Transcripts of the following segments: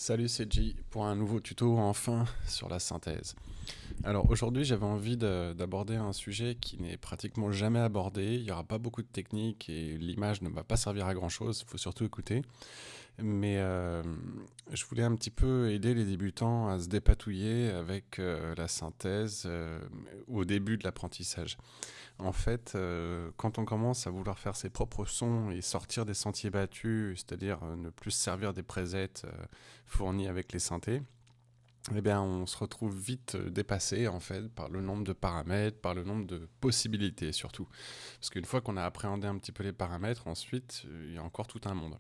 Salut, c'est J pour un nouveau tuto enfin sur la synthèse. Alors aujourd'hui j'avais envie d'aborder un sujet qui n'est pratiquement jamais abordé, il n'y aura pas beaucoup de techniques et l'image ne va pas servir à grand chose, il faut surtout écouter. Mais je voulais un petit peu aider les débutants à se dépatouiller avec la synthèse au début de l'apprentissage. En fait, quand on commence à vouloir faire ses propres sons et sortir des sentiers battus, c'est-à-dire ne plus se servir des presets fournis avec les synthés, eh bien, on se retrouve vite dépassé en fait par le nombre de paramètres, par le nombre de possibilités surtout. Parce qu'une fois qu'on a appréhendé un petit peu les paramètres, ensuite, il y a encore tout un monde.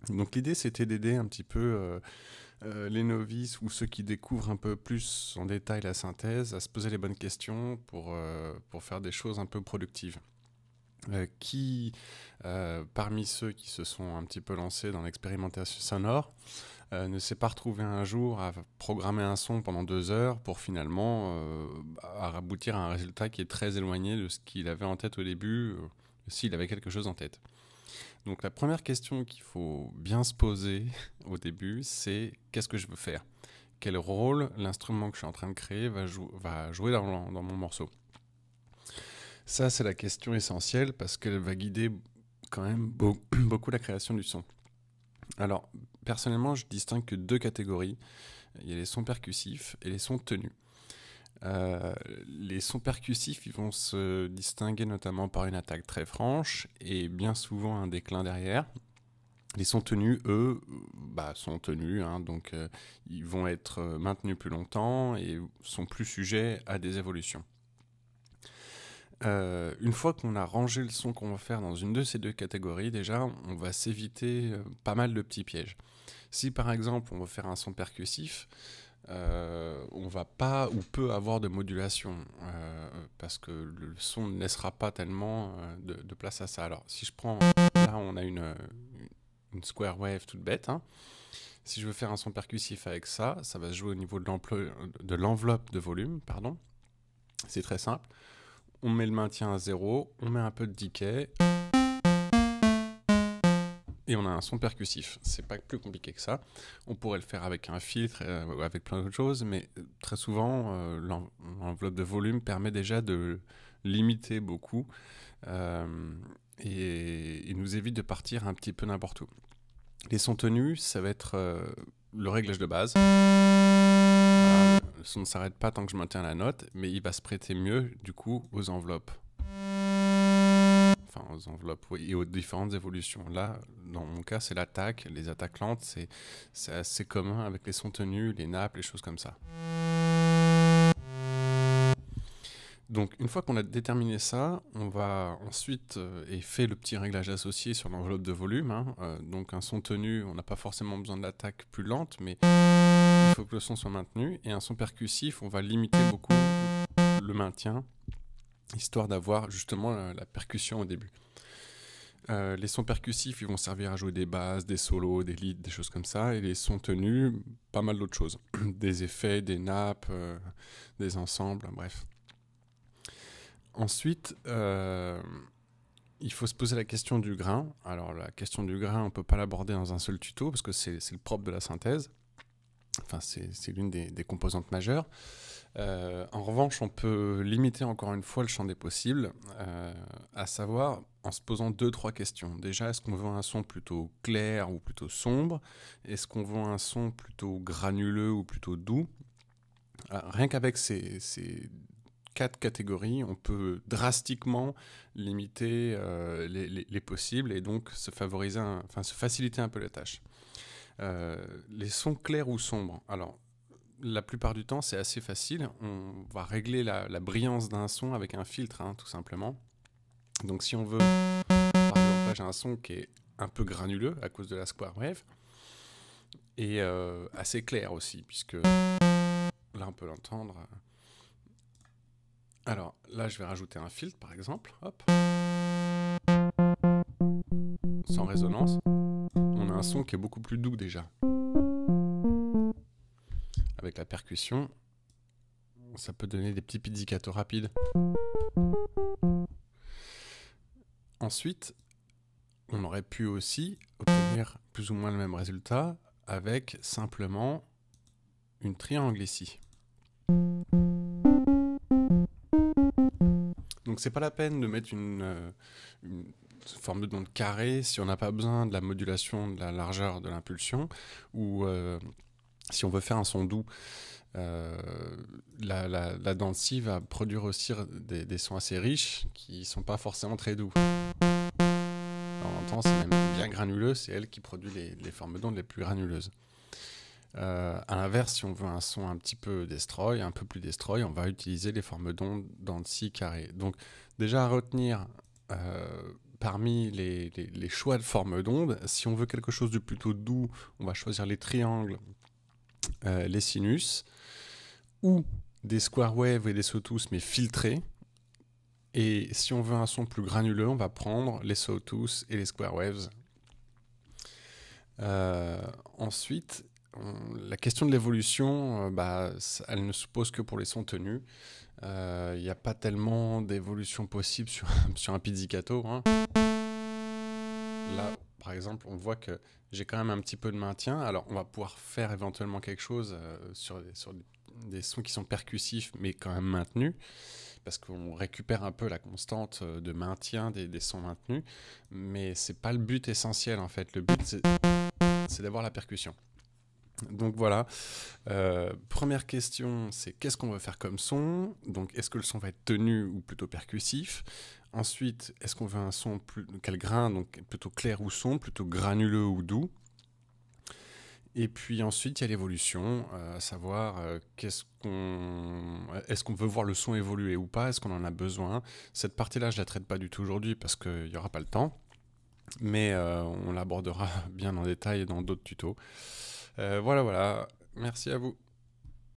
Donc l'idée, c'était d'aider un petit peu les novices ou ceux qui découvrent un peu plus en détail la synthèse à se poser les bonnes questions pour faire des choses un peu productives. Parmi ceux qui se sont un petit peu lancés dans l'expérimentation sonore, ne s'est pas retrouvé un jour à programmer un son pendant 2 heures pour finalement aboutir à un résultat qui est très éloigné de ce qu'il avait en tête au début, s'il avait quelque chose en tête. Donc la première question qu'il faut bien se poser au début, c'est qu'est-ce que je veux faire ? Quel rôle l'instrument que je suis en train de créer va jouer dans mon morceau ? Ça, c'est la question essentielle parce qu'elle va guider quand même beaucoup la création du son. Alors, personnellement, je distingue que deux catégories. Il y a les sons percussifs et les sons tenus. Les sons percussifs, ils vont se distinguer notamment par une attaque très franche et bien souvent un déclin derrière. Les sons tenus, eux, sont tenus, donc ils vont être maintenus plus longtemps et sont plus sujets à des évolutions. Une fois qu'on a rangé le son qu'on va faire dans une de ces deux catégories, déjà, on va s'éviter pas mal de petits pièges. Si par exemple on va faire un son percussif, on va pas ou peu avoir de modulation parce que le son ne laissera pas tellement de place à ça. Alors si je prends, là on a une square wave toute bête, Si je veux faire un son percussif avec ça, ça va se jouer au niveau de l'enveloppe de volume, pardon. C'est très simple. On met le maintien à 0, on met un peu de decay et on a un son percussif. C'est pas plus compliqué que ça. On pourrait le faire avec un filtre, avec plein d'autres choses, mais très souvent, l'enveloppe de volume permet déjà de limiter beaucoup et nous évite de partir un petit peu n'importe où. Les sons tenus, ça va être le réglage de base. Voilà, le son ne s'arrête pas tant que je maintiens la note, mais il va se prêter mieux du coup aux enveloppes. Enfin, aux enveloppes, oui, et aux différentes évolutions. Là, dans mon cas, c'est l'attaque. Les attaques lentes, c'est assez commun avec les sons tenus, les nappes, les choses comme ça. Donc, une fois qu'on a déterminé ça, on va ensuite fait le petit réglage associé sur l'enveloppe de volume. Donc, un son tenu, on n'a pas forcément besoin de l'attaque plus lente, mais il faut que le son soit maintenu. Et un son percussif, on va limiter beaucoup le maintien, histoire d'avoir justement la percussion au début. Les sons percussifs, ils vont servir à jouer des basses, des solos, des leads, des choses comme ça. Et les sons tenus, pas mal d'autres choses. Des effets, des nappes, des ensembles, bref. Ensuite, il faut se poser la question du grain. Alors la question du grain, on ne peut pas l'aborder dans un seul tuto parce que c'est le propre de la synthèse. Enfin, c'est l'une des composantes majeures. En revanche, on peut limiter encore une fois le champ des possibles, à savoir en se posant 2-3 questions. Déjà, est-ce qu'on veut un son plutôt clair ou plutôt sombre ? Est-ce qu'on veut un son plutôt granuleux ou plutôt doux ? Rien qu'avec ces 4 catégories, on peut drastiquement limiter les possibles et donc se faciliter un peu la tâche. Les sons clairs ou sombres. Alors, la plupart du temps, c'est assez facile. On va régler la brillance d'un son avec un filtre, tout simplement. Donc, si on veut, par exemple, là, j'ai un son qui est un peu granuleux à cause de la square wave et assez clair aussi, puisque là, on peut l'entendre. Alors, là, je vais rajouter un filtre, par exemple. Hop. Sans résonance. On a un son qui est beaucoup plus doux déjà. Avec la percussion, ça peut donner des petits pizzicatos rapides. Ensuite, on aurait pu aussi obtenir plus ou moins le même résultat avec simplement une triangle ici. Donc c'est pas la peine de mettre une forme d'onde carrée si on n'a pas besoin de la modulation de la largeur de l'impulsion, ou si on veut faire un son doux. La dent de scie va produire aussi des sons assez riches qui sont pas forcément très doux. On entend, c'est même bien granuleux, c'est elle qui produit les formes d'ondes les plus granuleuses. À l'inverse, si on veut un son un petit peu destroy, un peu plus destroy, on va utiliser les formes d'ondes dents de scie carrées. Donc déjà à retenir parmi les choix de formes d'ondes, si on veut quelque chose de plutôt doux, on va choisir les triangles, les sinus, ou des square waves et des sawtooth mais filtrés. Et si on veut un son plus granuleux, on va prendre les sawtooth et les square waves. Ensuite, la question de l'évolution, elle ne se pose que pour les sons tenus. Il n'y a pas tellement d'évolution possible sur un pizzicato. Hein. Là, par exemple, on voit que j'ai quand même un petit peu de maintien. Alors, on va pouvoir faire éventuellement quelque chose sur des sons qui sont percussifs, mais quand même maintenus, parce qu'on récupère un peu la constante de maintien des sons maintenus. Mais c'est pas le but essentiel, en fait. Le but, c'est d'avoir la percussion. Donc voilà, première question, c'est qu'est-ce qu'on veut faire comme son? Donc est-ce que le son va être tenu ou plutôt percussif? Ensuite, est-ce qu'on veut un son quel grain, donc plutôt clair ou sombre, plutôt granuleux ou doux? Et puis ensuite, il y a l'évolution, à savoir est-ce qu'on veut voir le son évoluer ou pas? Est-ce qu'on en a besoin? Cette partie-là, je ne la traite pas du tout aujourd'hui parce qu'il n'y aura pas le temps, mais on l'abordera bien en détail dans d'autres tutos. Voilà, merci à vous.